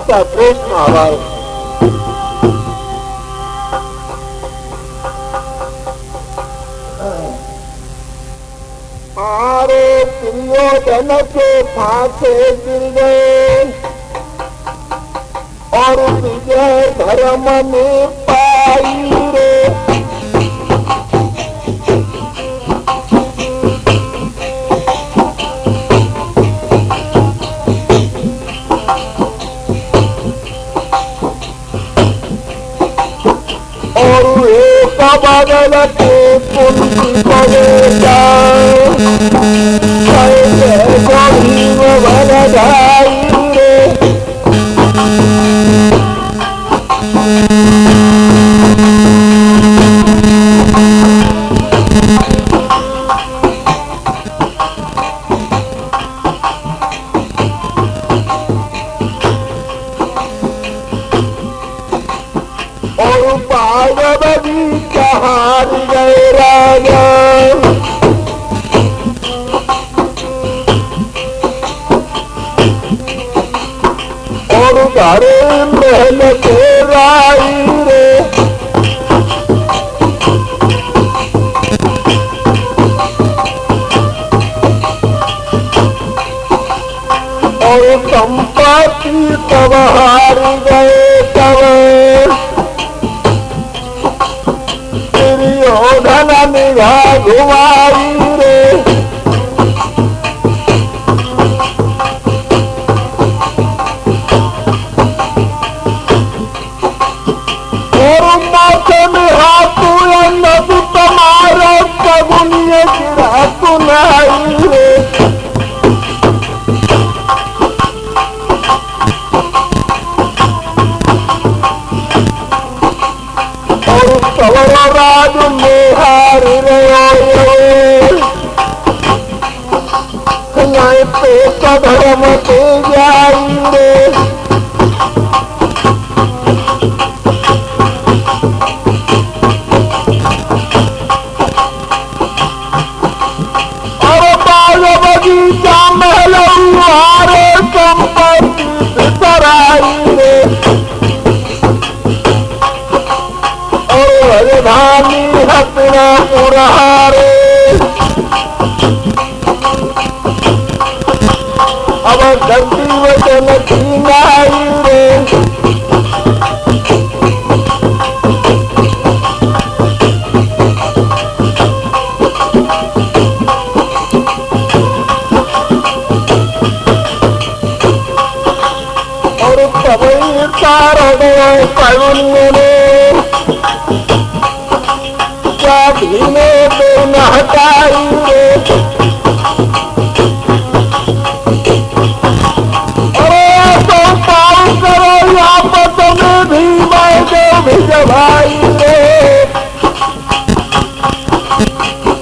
का कृष्ण आवाज आरे दुर्योधन के फांसे गिर गए और विजय धर्म में पाई रे। और एक बगल के कुंती पवेगा भर जाई रे। और पार्वती हार गए राजा और घरे महल के राई रे। और संपत्ति तब हार गए तब दुर्योधन निगाह घुमाई रे। और माथे में हाथ नदी तुम्हारा सगुनिये गिरा सुनाई रे। राज में हार न्याय पे धर्म पे जाई रे। और बाग बगीचा महल हारे संपत्ति सराई रे। रानी हस्तिनापुर हारे अब गंदी वचन की नाई रे। और सभी तारों पगुनियों ने धीमे पे न हटाई रे। अरे तो पाऊ करो आपस में भी मैं जो भिजवाई रे।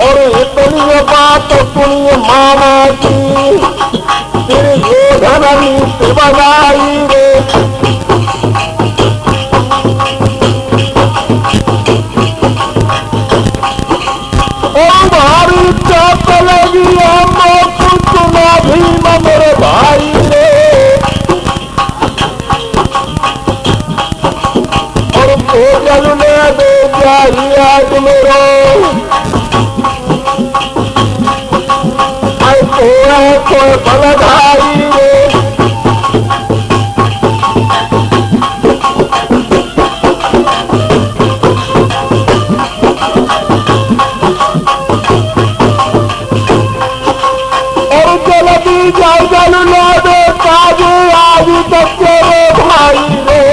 और इतनी बात सुनिए मामा की दुर्योधन नीति बनाई रे। भीम मेरे भाई रे। और भोजन में दे जाई आज मेरो कोई बलधारी रे। आज तक भाई रे।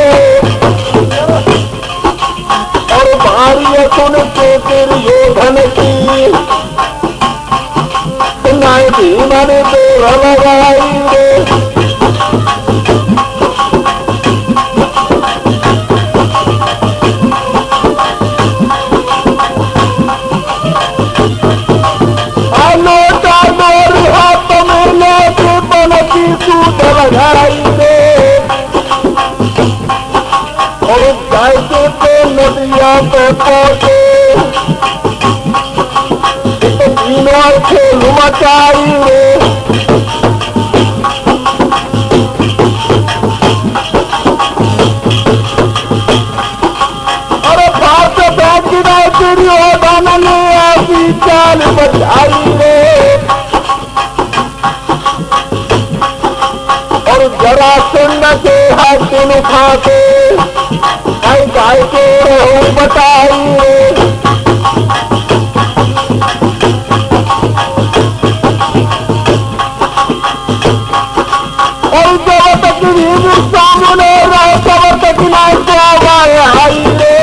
और भारी सुन के दुर्योधन की नाय भीम ने देर लगाई रे। लोटा डोर हाथ में लेके बनती सूट लगाई रे। और जायके पे नदिया पे पहुंचे तीनों खेल मचाई रे। ताल बजाई रे। और जरासंध के हाथ उठा के गाय के रहू बताई रे। और जब तक भीम सामने रहे तब तक नाई को आवाज आई रे।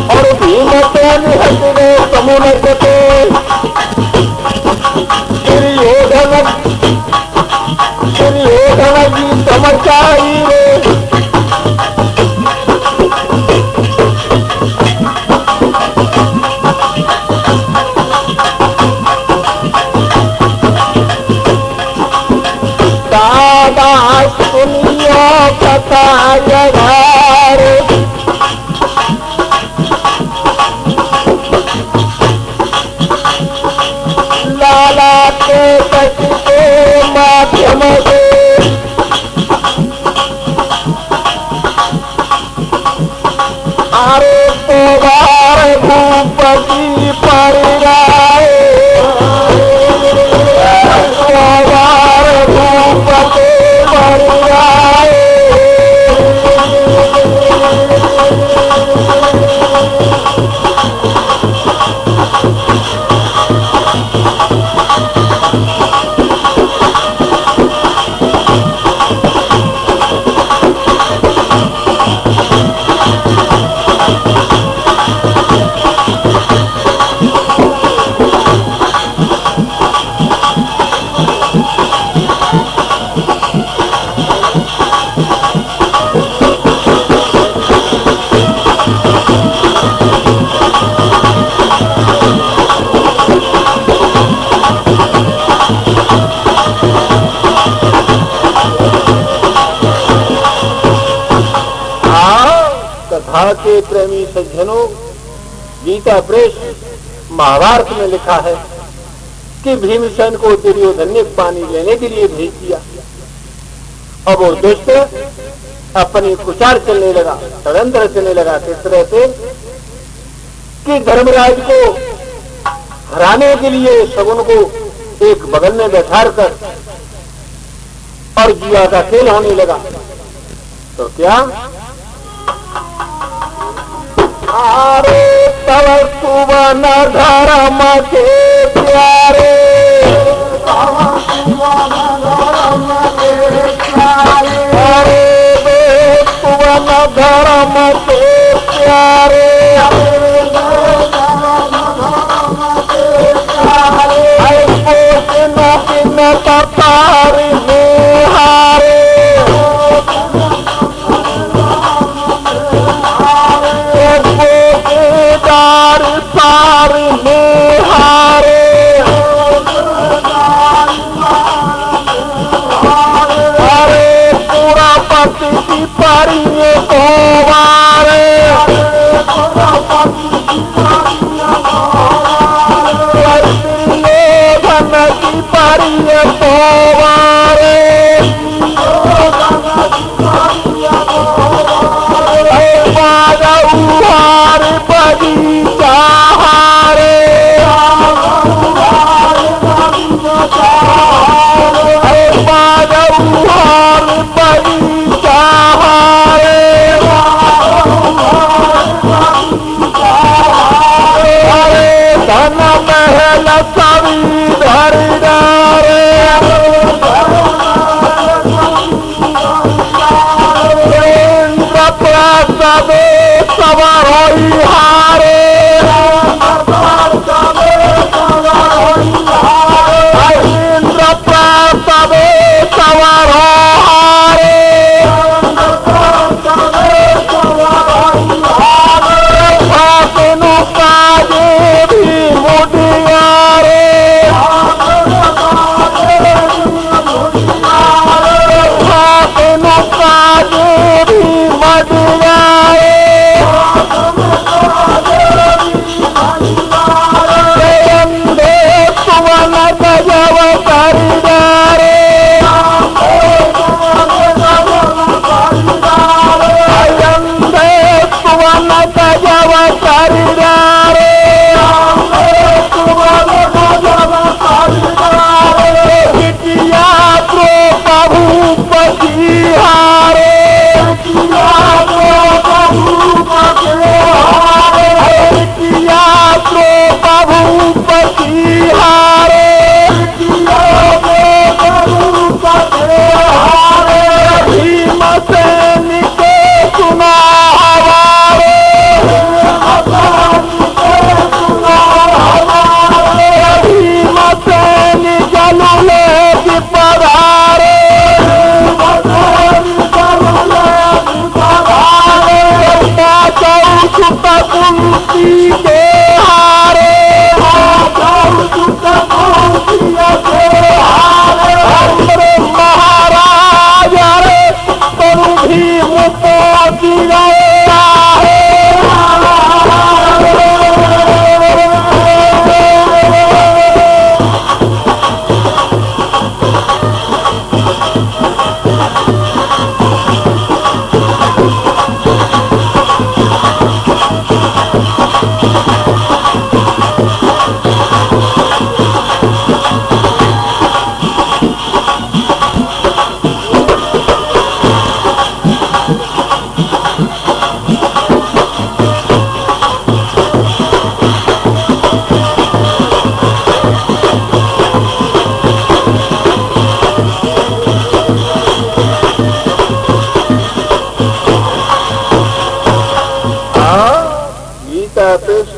और भीम तो निहत रे समुन के दुर्योधन की समझाई रे। दादा सुनियो कथा घर लाला के पति के माध्यम से आरे तो बार भूपति पर गाए। भूपति पर गाए। कथा के प्रेमी सज्जनों, गीता प्रेस महाभारत में लिखा है कि भीमसेन को दुर्योधन ने पानी लेने के लिए भेज दिया। अब वो दुष्ट अपनी कुचार चलने लगा, षड्यंत्र चलने लगा किस तरह से कि धर्मराज को हराने के लिए शकुन को एक बगल में बैठा कर और जुआ का खेल होने लगा। तो क्या आरे तव सुवन धर्म के प्यारे। अरे वे सुवन धर्म के प्यारे। तारी निहारे। सारी निहारे। अरे पूरा पति की परिये को वारे। धन की परिये को वारे। उहार बगीचा हारे। उहार बगीचा हारे। अरे धन महल सभी धरी डारे। सबे सवार हारे। इंद्र सबे सवार हारे। काजे भी मुडियारे। काजे भी मडियारे। सुत कुंती के हारे सुत कुंती के हारे हमारे महाराज रे तुम भी मुझको गए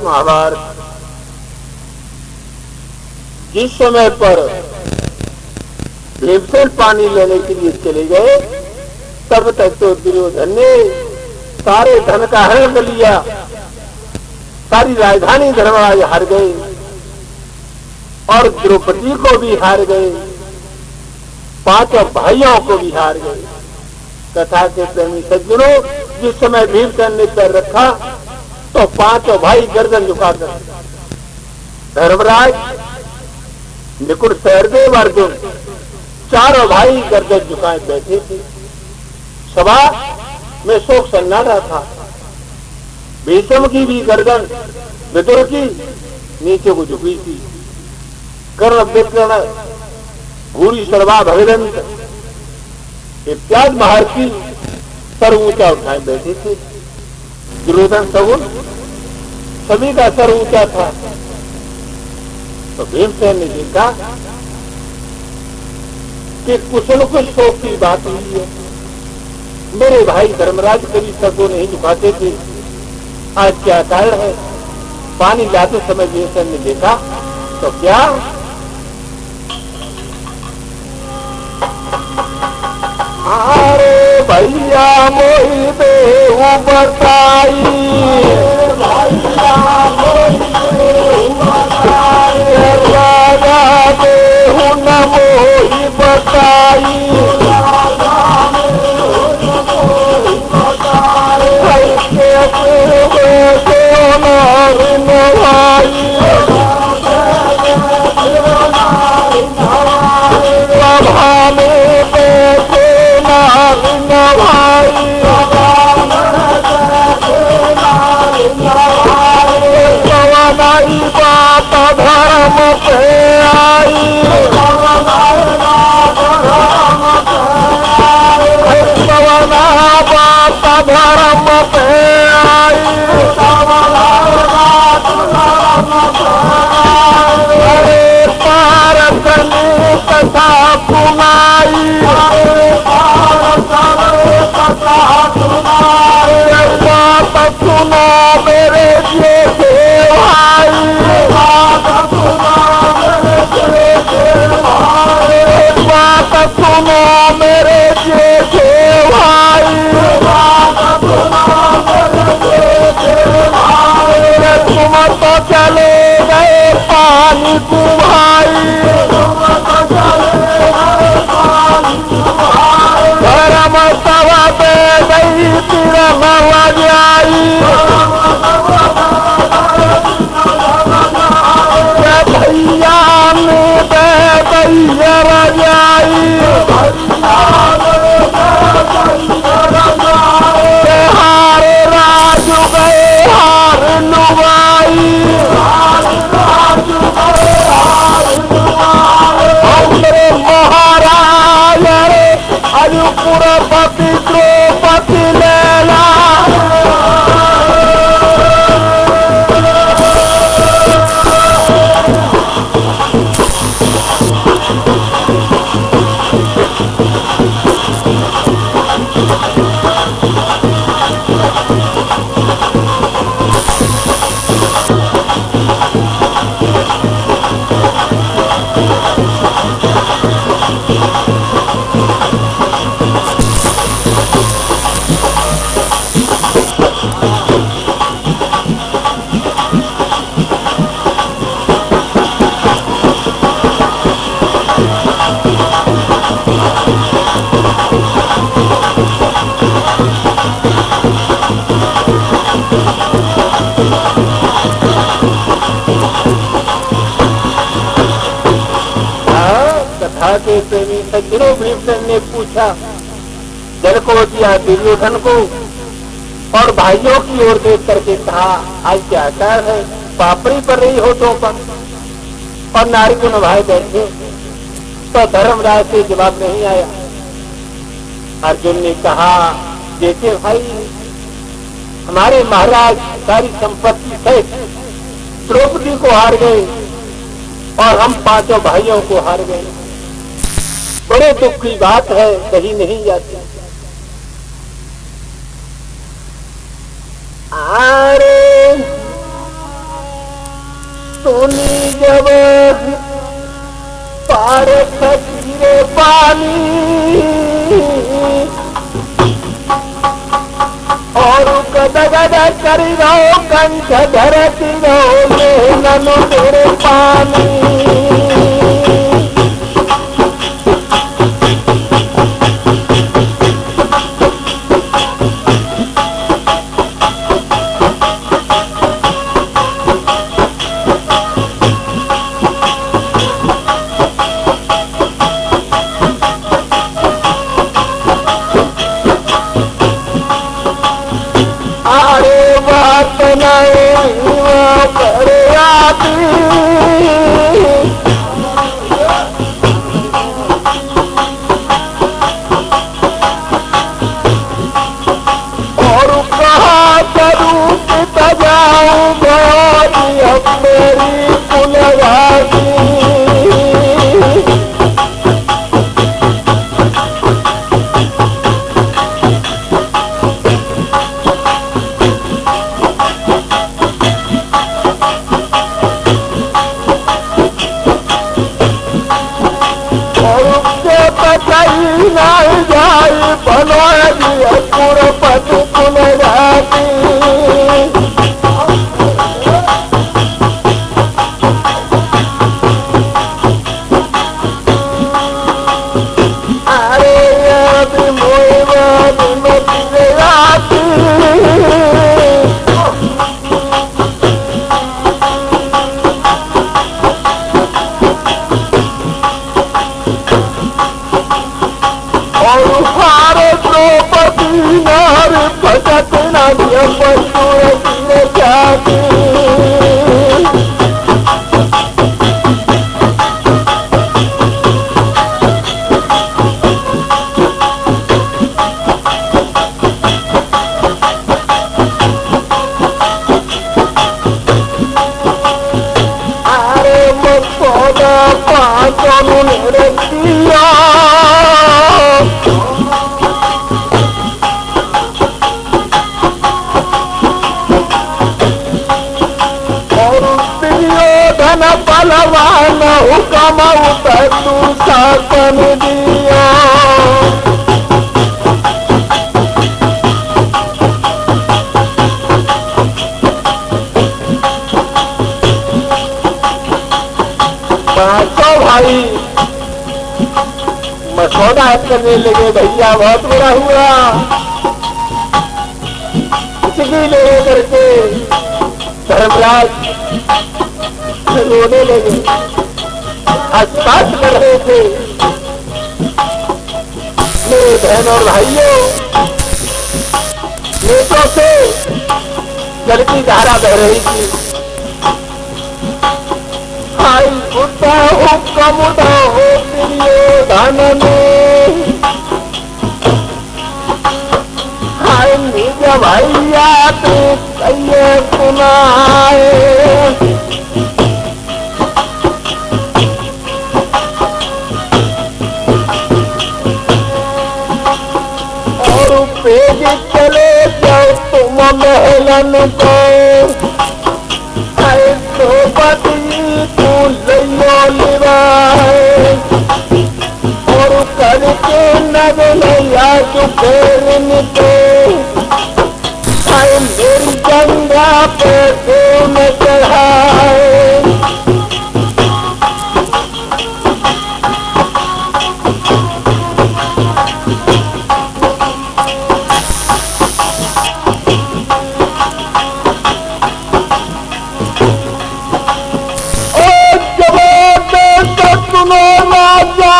महाभारत। जिस समय पर भीमसेन पानी लेने के लिए चले गए तब तक तो दुर्योधन ने सारे धन का हरण कर लिया, सारी राजधानी धर्मराज हार गए और द्रौपदी को भी हार गए, पांचों भाइयों को भी हार गए। कथा के प्रेमी सज्जनों, जिस समय भीमसेन ने पैर रखा तो पांचों भाई गर्दन झुकाकर, धर्मराज, निकुट, सहदेव, अर्जुन, चारों भाई गर्दन झुकाए बैठे थे। सभा में शोक सन्नाटा था। भीष्म की भी गर्दन, विदुर की नीचे को झुकी थी। कर्ण, विकर्ण, भूरी, सर्वा, भगदंत इत्यादि महर्षि सर ऊंचा उठाए बैठे थे। दुर्योधन, सगुन सभी का सर ऊंचा था। तो भीमसेन ने देखा कि कुछ न कुछ शोक की बात हुई है। मेरे भाई धर्मराज कभी सर को नहीं झुकाते थे, आज क्या कारण है? पानी लाते समय भीमसेन ने देखा तो क्या अरे भैया मोही देहू बताई, भैया मोही राजा देहू न मोही बताई, धर्म पे आई, बात धर्म पे आई, अरे पारसनी कथा सुनाई, बात सुनो मेरे जेठे भाई, बात सुनो मेरे जेठे भाई, तुम तो चले गए पानी कुभाई, धर्म सभा पे गई तिरम लजाई, भैया ने दे भैया रजाई, हारे राजू गए हार लुगाई, हमरे महाराज रे अजुपुरपति द्रौपदी लेला, कथा के प्रेमी सज्जनों, भीमसेन ने पूछा, जल को दिया दुर्योधन को और भाइयों की ओर देख करके कहा, आज क्या आकार है, पापड़ी पर रही होठों पर और नारी को नभाए बैठे। तो धर्मराज से जवाब नहीं आया। अर्जुन ने कहा, देखिए भाई, हमारे महाराज सारी संपत्ति सहित द्रौपदी को हार गए और हम पांचों भाइयों को हार गए। बड़े दुख की बात है, कहीं नहीं जाती। अरे सुनी जब पार खीरे पानी और गदगद करी रहो कंठ धरती रहो ननु तेरे पानी। मसौदा करने लगे, भैया बहुत बुरा हुआ। इसकी ले करके धर्मराज रोने लगे, हंसपास कर रहे थे। मेरे बहन और भाइयों, नेत्रों से जल की धारा बह रही थी। हुक्म उठाओ दुर्योधन ने, हाय निज भैया ते कहिए सुनाए। और पेज चले जाओ तुम महलन को, द्रौपदी तू लियो लिवाए। और करके नग नैया चुकेरन को, मेरी गंगा पे खून चढ़ाए। सुनो राजा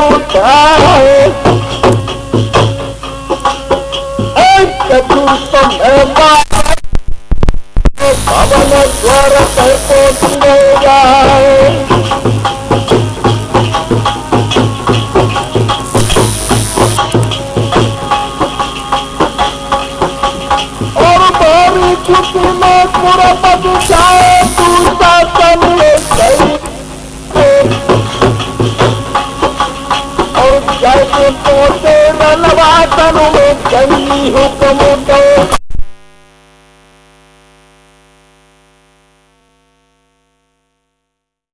उठाए कछु भवन स्वर को जाए और बारी छुट्टी में पूरा पद जाए दूसरा समय और जैसे पोते नलवा तनु में गंदी हुक्म